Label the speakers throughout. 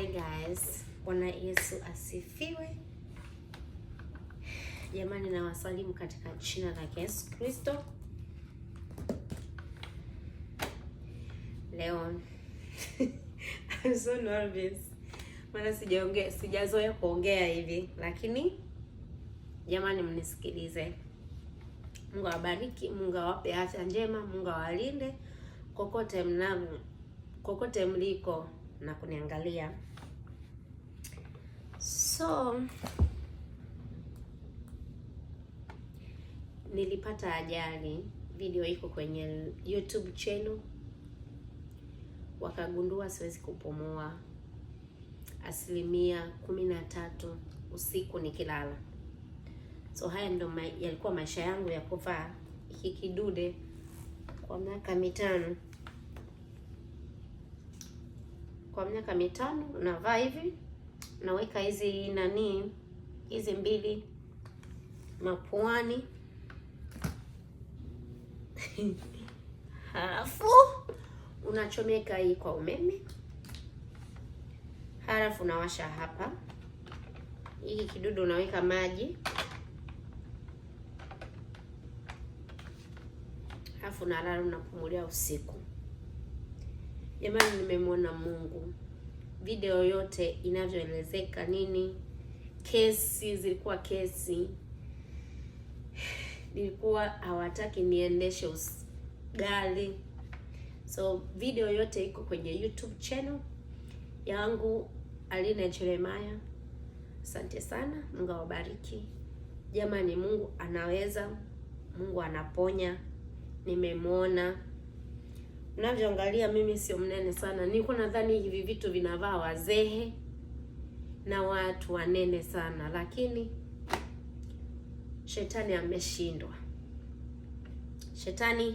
Speaker 1: Hi guys, Bwana Yesu asifiwe. Jamani, na wasalimu katika jina la Yesu Kristo. Leo I'm so nervous. Maana sijazoea kuongea hivi, lakini jamani mnisikilize. Mungu awabariki, Mungu awape afya njema, Mungu awalinde kokote mliko na kuniangalia. So nilipata ajali, video iko kwenye YouTube channel. Wakagundua siwezi kupumua 13% usiku nikilala. So haya ndo yalikuwa maisha yangu ya kuvaa hiki kidude kwa miaka 5. Kwa miaka 5 unavaa hivi, naweka hizi hizi mbili mapuani. Halafu unachomeka hii kwa umeme. Halafu unawasha hapa. Hii kidudu unaweka maji. Halafu unalala unapumulia usiku. Jamani, nimemwona Mungu. Video yote inavyoelezeka kesi zilikuwa nilikuwa hawataki niendeshe gari. So video yote iko kwenye YouTube channel yangu Aline Jeremiah. Asante sana, Mungu awabariki. Jamani, Mungu anaweza, Mungu anaponya. Nimemwona. Unavyoangalia mimi sio mnene sana. Nilikuwa nadhani hivi vitu vinavaa wazee na watu wanene sana, lakini shetani ameshindwa. Shetani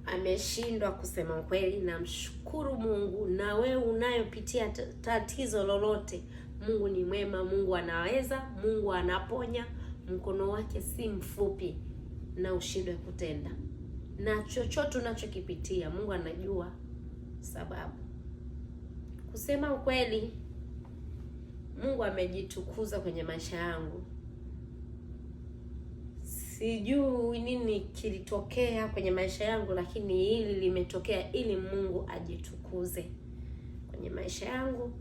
Speaker 1: ameshindwa kusema kweli. Namshukuru Mungu. Na wewe unayopitia tatizo lolote, Mungu ni mwema, Mungu anaweza, Mungu anaponya. Mkono wake si mfupi na ushindwe kutenda. Na chochote unachokipitia, Mungu anajua sababu. Kusema ukweli, Mungu amejitukuza kwenye maisha yangu. Sijui nini kilitokea kwenye maisha yangu, lakini hili limetokea ili Mungu ajitukuze kwenye maisha yangu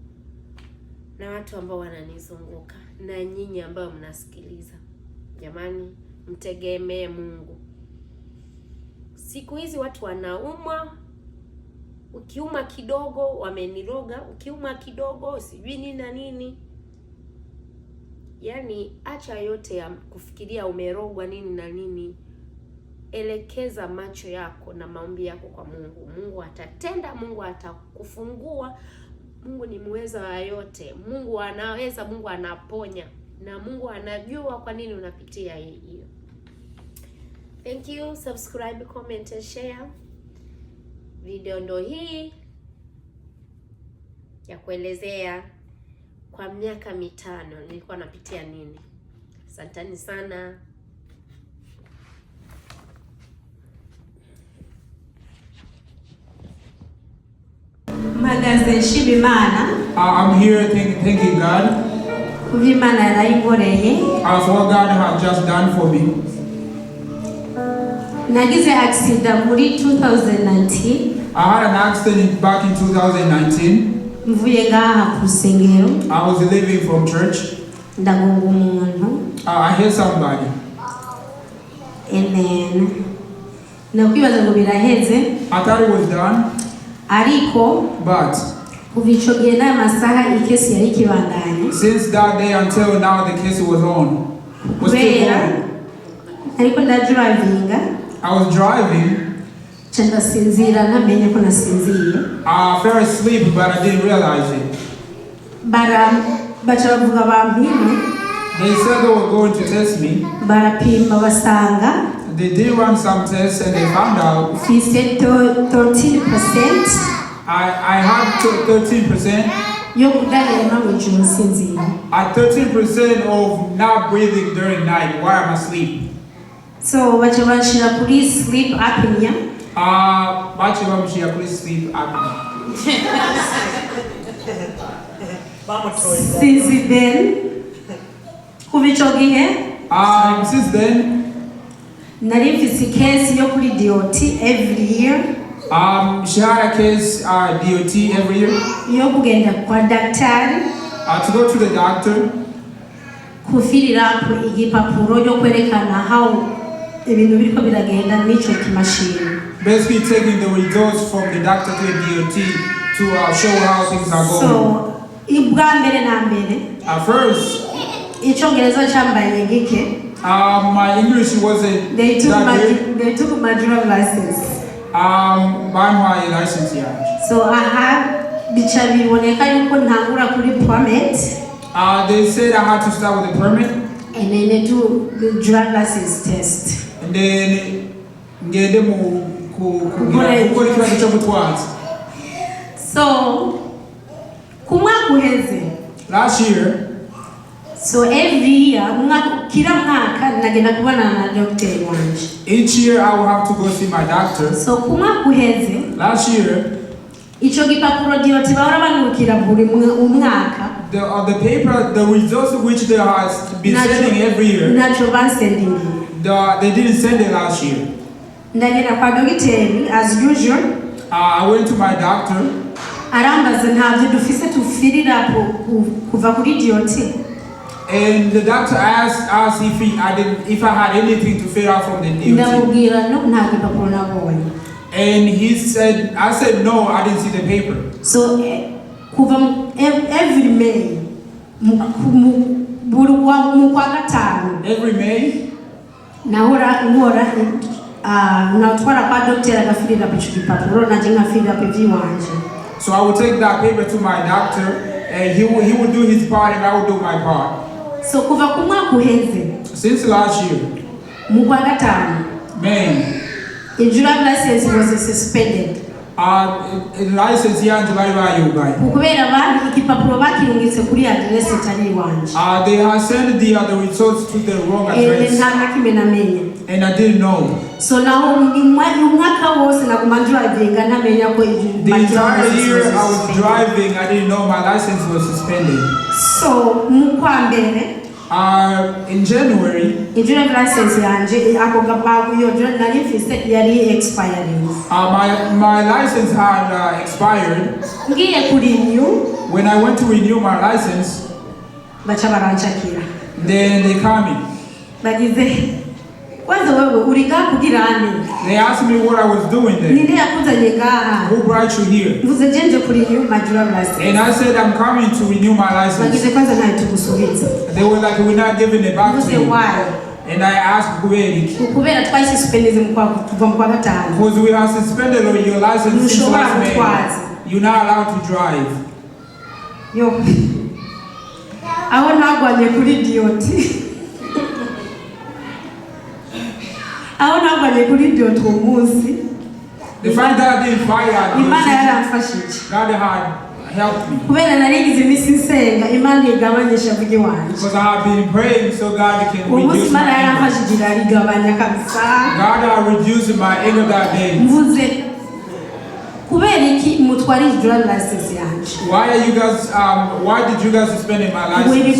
Speaker 1: na watu ambao wananizunguka na nyinyi ambao mnasikiliza. Jamani, mtegemee Mungu. Siku hizi watu wanaumwa. Ukiuma kidogo wameniroga, ukiuma kidogo sijui nini na nini. Yaani acha yote ya kufikiria umerogwa nini na nini. Elekeza macho yako na maombi yako kwa Mungu. Mungu atatenda, Mungu atakufungua. Mungu ni muweza wa yote. Mungu anaweza, Mungu anaponya. Na Mungu anajua kwa nini unapitia hiyo. Thank you. Subscribe, comment and share. Video ndo hii ya kuelezea kwa miaka 5 nilikuwa napitia nini. Asanteni sana.
Speaker 2: Magaze shibimana.
Speaker 3: I'm here thanking God.
Speaker 2: Kuvimana rayingoreye.
Speaker 3: As what God has just done for me.
Speaker 2: Nagize accident muri 2019.
Speaker 3: I had an accident back in 2019.
Speaker 2: Mvuye ngaha kusengero.
Speaker 3: I was leaving from church.
Speaker 2: Ndagonga umuntu.
Speaker 3: I hit somebody.
Speaker 2: And then nakwibaza ngo biraheze.
Speaker 3: I thought it was done.
Speaker 2: Ariko
Speaker 3: but
Speaker 2: uvichogiye na masaha ikesi yari kibandanye.
Speaker 3: Since that day until now the case was on. Was still on.
Speaker 2: Ariko ndadravinga.
Speaker 3: I was driving.
Speaker 2: Chanda sinzira namenye ko nasinziye.
Speaker 3: I fell asleep but I didn't realize it.
Speaker 2: Bachavuga bampima.
Speaker 3: They said they were going to test me.
Speaker 2: Barapima basanga.
Speaker 3: They did run some tests and they found out.
Speaker 2: He said 13%.
Speaker 3: I had 13%. At 13% of not breathing during night while I'm asleep.
Speaker 2: So what you want to police sleep apnea?
Speaker 3: What you want to police sleep apnea?
Speaker 2: Since then,
Speaker 3: since then,
Speaker 2: nari mfise case yo kuri DOT every year.
Speaker 3: she had a case DOT every year.
Speaker 2: Yo kugenda kwa daktari.
Speaker 3: To go to the doctor.
Speaker 2: Kufirira ku igipapuro yo kwerekana how ibintu biriko biragenda n'ico kimashini.
Speaker 3: Basically taking the results from the doctor to the DOT to show how things are going.
Speaker 2: So, ibwa mbere na mbere.
Speaker 3: First,
Speaker 2: Ichongereza chambaye gike.
Speaker 3: My English wasn't
Speaker 2: They took my driver's license.
Speaker 3: My license, yeah.
Speaker 2: So I had bicha biboneka yuko ntangura kuri permit.
Speaker 3: They said I had to start with the permit.
Speaker 2: And then they do the driver's license test.
Speaker 3: And then get them
Speaker 2: So kumwa kuheze.
Speaker 3: Last year.
Speaker 2: So every year, kila mwaka nagenda kubona na daktari wanje.
Speaker 3: Each year I will have to go see my doctor.
Speaker 2: So kumwa kuheze.
Speaker 3: Last year.
Speaker 2: Icho gipapuro DOT bahora banukira buri umwaka.
Speaker 3: The paper, the results of which they has been sending every year.
Speaker 2: Nacho ban sending.
Speaker 3: They didn't send it last year.
Speaker 2: Ndagenda kwa daktari as usual.
Speaker 3: I went to my doctor.
Speaker 2: Arambaza ntabyo dufise tufirira kuva kuri DOT.
Speaker 3: And the doctor asked if I had anything to fill out from the DOT. And I said no, I didn't see the paper.
Speaker 2: So every May,
Speaker 3: every May, so I would take that paper to my doctor, and he would do his part, and I would do my part.
Speaker 2: So kuva kumwa kuheze.
Speaker 3: Since last year, May,
Speaker 2: the driver's license was suspended.
Speaker 3: License here in July. They have sent the results to the wrong address. And I didn't know.
Speaker 2: So now the
Speaker 3: entire year I was driving, I didn't know my license was suspended.
Speaker 2: So
Speaker 3: in January, my license had expired. When I went to renew my license, then they called me. They asked me what I was doing there. Who brought you here? And I said, I'm coming to renew my license. They were like, we're not giving it back to you.
Speaker 2: Why?
Speaker 3: And I asked, because we have suspended your license since last May. You're not allowed to drive.
Speaker 2: I will not go to DOT.
Speaker 3: The fact that I didn't fire God had helped me. Because I have been praying so God can reduce my anger. God had reduced my anger that day. Why did you guys suspend my license?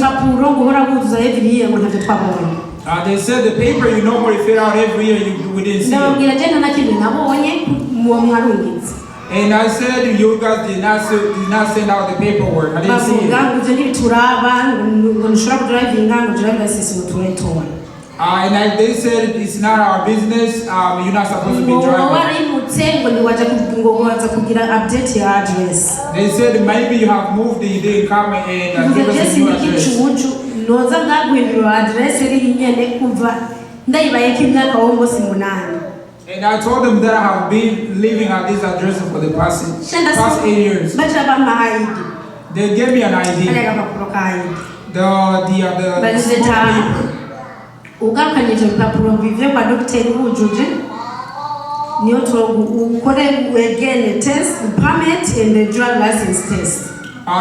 Speaker 3: They said the paper you normally fill out every year, we didn't see it. And I said you guys did not send out the paperwork. I didn't see it. And they said it's not our business. You're not supposed to be driving. They said maybe you have moved, you didn't come and give us a new address. And I told them that I have been living at this address for the past 8 years. They gave me an ID.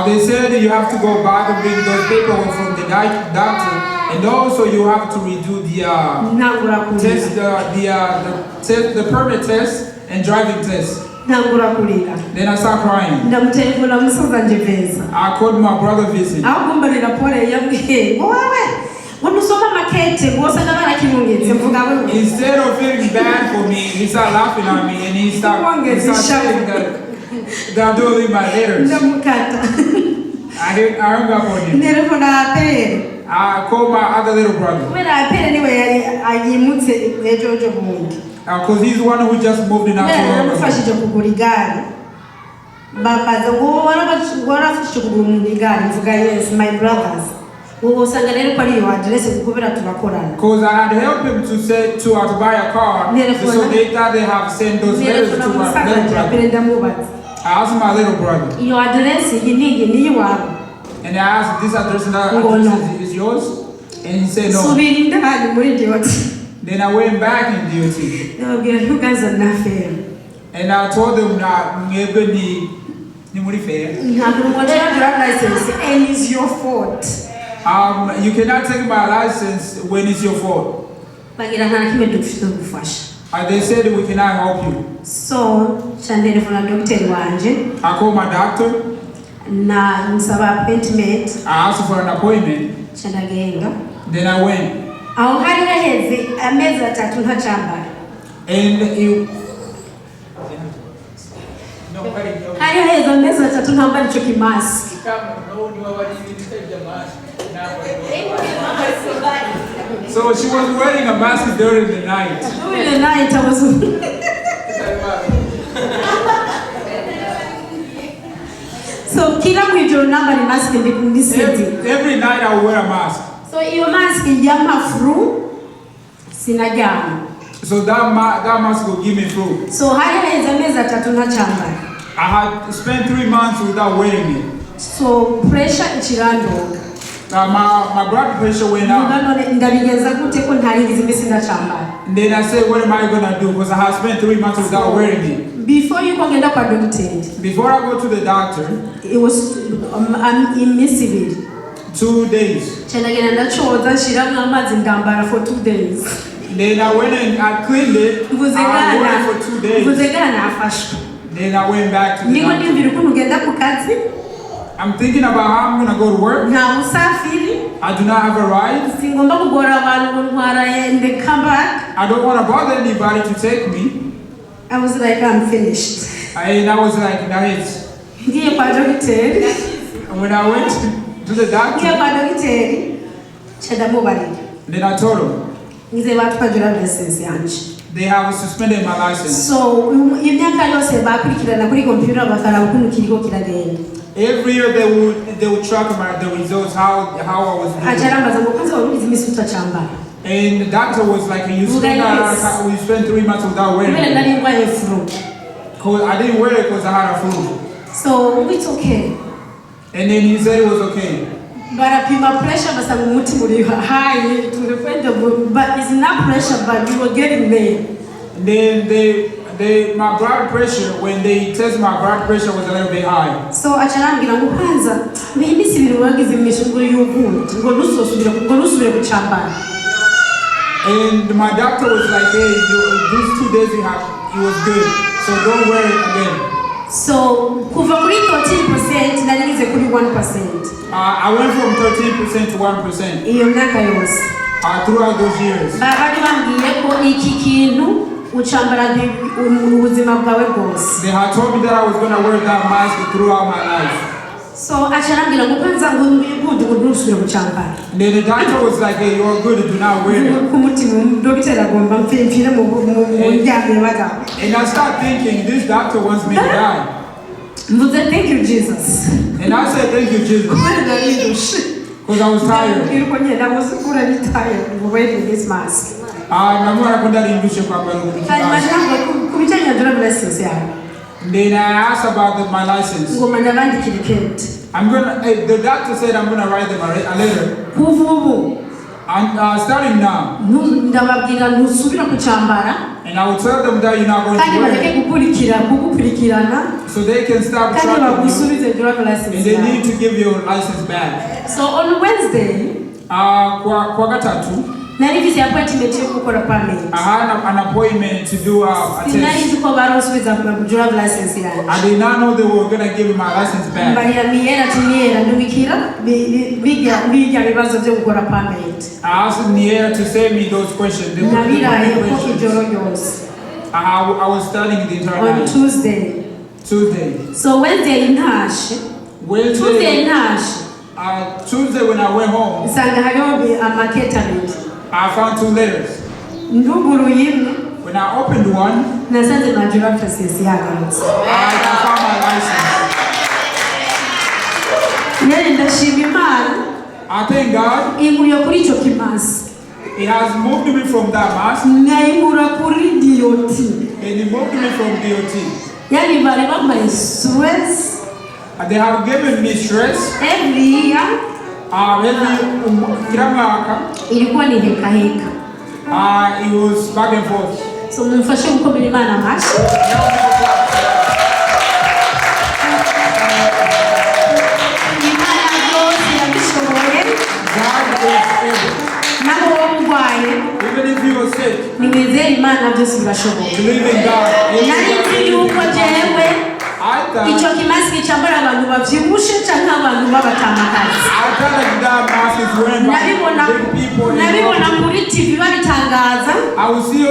Speaker 3: They said you have to go back and bring those paperwork from the doctor, and also you have to redo the test, the permit test and driving test. Then I start crying. I called my brother visit. Instead of feeling bad for me, he started laughing at me and he started saying that I'm doing my letters. I hung up on him. I called my other little brother. Because he's the one who just moved in after
Speaker 2: yes, my brothers. Because I
Speaker 3: had helped him to buy a car, so they thought they have sent those letters to my little brother. I asked my little brother. Your address and I asked, this address is yours? And he said no. Then I went back in DOT.
Speaker 2: You guys are not fair.
Speaker 3: And I told them that maybe fair.
Speaker 2: You have no license and it's your fault.
Speaker 3: You cannot take my license when it's your fault.
Speaker 2: They
Speaker 3: said we cannot help you.
Speaker 2: So,
Speaker 3: I called my doctor.
Speaker 2: Appointment.
Speaker 3: I asked for an appointment. Then I went. And you. So she was wearing a mask during the night.
Speaker 2: During the night, I was. So,
Speaker 3: every night I wear a mask.
Speaker 2: So your mask is flu.
Speaker 3: So that mask will give me flu.
Speaker 2: So I
Speaker 3: had spent 3 months without wearing it.
Speaker 2: So pressure ichirando.
Speaker 3: My blood pressure went up. And then I said, what am I gonna do? Because I had spent 3 months without wearing it.
Speaker 2: Before you go to
Speaker 3: before I go to the doctor,
Speaker 2: it was immiscible.
Speaker 3: 2 days.
Speaker 2: For 2 days.
Speaker 3: Then I went and I cleaned it. I went for 2 days. Then I went back to the doctor. I'm thinking about how I'm gonna go to work. I do not have a ride. I don't want to bother anybody to take me.
Speaker 2: I was like, I'm finished.
Speaker 3: And I was like, nice. And when I went to the doctor, then I told him, they have suspended my license.
Speaker 2: So,
Speaker 3: every year they would track the results, how I was doing. And the doctor was like, we spent 3 months without wearing it. Because I didn't wear it because I had a flu.
Speaker 2: So it's okay.
Speaker 3: And then he said it was okay.
Speaker 2: But my pressure was high to the point of, but it's not pressure, but you were getting there.
Speaker 3: And then my blood pressure, when they tested my blood pressure, was a little bit high. So and my doctor was like, hey, these 2 days it was good, so don't wear it again.
Speaker 2: So, 13%
Speaker 3: I went from 13% to 1%. Throughout those years. They had told me that I was going to wear that mask throughout my life.
Speaker 2: So, then
Speaker 3: the doctor was like, hey, you're good, do not wear it. And I started thinking, this doctor wants me to die.
Speaker 2: Thank you, Jesus.
Speaker 3: And I said, thank you, Jesus. Because I was tired.
Speaker 2: I was already tired of wearing this mask.
Speaker 3: Then I asked about my license. The doctor said I'm gonna write them a letter. I'm starting now. And I will tell them that you're not going to wear it. So they can stop tracking you. And they need to give you a license back.
Speaker 2: So on Wednesday, Nari visi appointment yo gukora permit.
Speaker 3: I had an appointment to do a test.
Speaker 2: Nari nzuko baronsubiza driver license yanjye.
Speaker 3: I did not know they were going to give me my license back.
Speaker 2: Mbariya miyera ndubikira biga bibazo byo gukora permit.
Speaker 3: I asked Niera to send me those questions. I was studying the entire night.
Speaker 2: On Tuesday. So Wednesday in Nash. Tuesday in Nash.
Speaker 3: Tuesday when I went home. I found 2 letters. When I opened one, I found my license. I thank God. He has moved me from that mask. And he moved me from DOT. They have given me stress.
Speaker 2: Every year. It
Speaker 3: was back and forth.
Speaker 2: So mumfashe gukomera Imana amashi.
Speaker 3: Even if you are sick,
Speaker 2: believe in God. Icyo kimasiki cyambara abantu bavyibushe cyangwa abantu babatamakazi. Nabibona muri TV babitangaza.
Speaker 3: I will see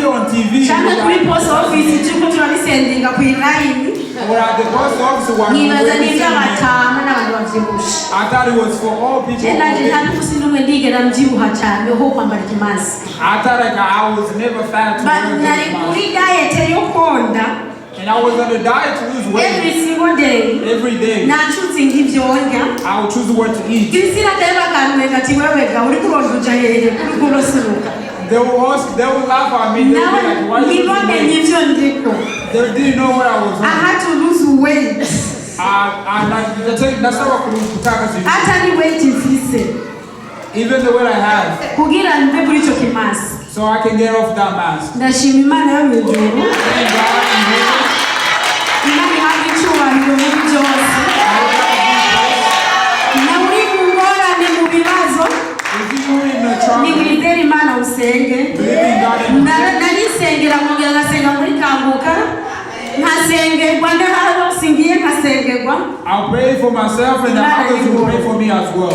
Speaker 3: on TV.
Speaker 2: Cyangwa kuri post office cyuko turabisendinga ku line.
Speaker 3: Or at the post office one.
Speaker 2: Nibaza nibyo batama n'abantu bavyibushe.
Speaker 3: I thought it was for all people.
Speaker 2: I
Speaker 3: was never fat to lose weight. And I was on a diet to lose weight.
Speaker 2: Every single day.
Speaker 3: Every day. I would choose what to eat. They will laugh at me. They will be like, why are you losing weight? They didn't know what I was doing.
Speaker 2: I had to lose weight.
Speaker 3: Even the weight I have, so I can get off that mask. I'll pray for myself and the others will pray for me as well.